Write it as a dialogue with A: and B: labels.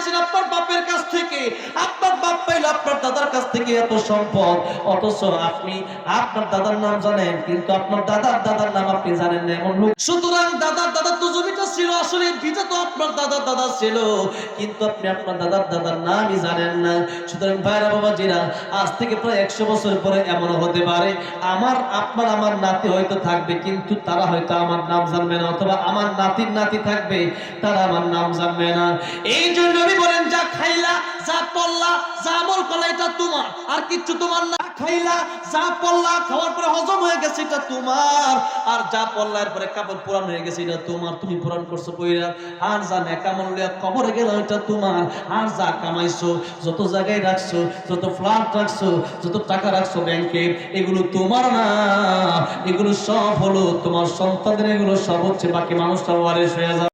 A: পাইছেন আপনার বাপের কাছ থেকে, আপনার বাপ পাইলো আপনার দাদার কাছ থেকে এত সম্পদ, অথচ আপনি আপনার দাদার নাম জানেন কিন্তু আপনার দাদার দাদার নাম আপনি জানেন না, এমন লোক। সুতরাং দাদার দাদার তো জমিটা ছিল, আসলে ভিটা তো আপনার দাদার দাদা ছিল, কিন্তু আপনি আপনার দাদার দাদার নামই জানেন না। সুতরাং ভাইরা বাবাজিরা, আজ থেকে প্রায় 100 বছর পরে এমন হতে পারে আমার নাতি হয়তো থাকবে, কিন্তু তারা হয়তো আমার নাম জানবে না, অথবা আমার নাতির নাতি থাকবে, তারা আমার নাম জানবে না। এই জন্য নবী বলেন, যা খাইলা, যা পড়লা, যা আমল করলা, এটা তোমার, আর কিচ্ছু তোমার না। খাইলা, যা পড়লা, খাওয়ার পরে হজম হয়ে গেছে, এটা তোমার, আর যা পড়লা এরপরে কাপড় পুরান হয়ে গেছে, এটা তোমার, তুমি পুরান করছো কইরা। আর যা নেকামল লিয়া কবরে গেল, এটা তোমার। আর যা কামাইছো, যত জায়গায় রাখছো, যত ফ্ল্যাট রাখছো, যত টাকা রাখছো ব্যাংকে, এগুলো তোমার না, এগুলো সব হলো তোমার সন্তানদের, এগুলো সব হচ্ছে বাকি মানুষটা ওয়ারিশ হয়ে যাবে।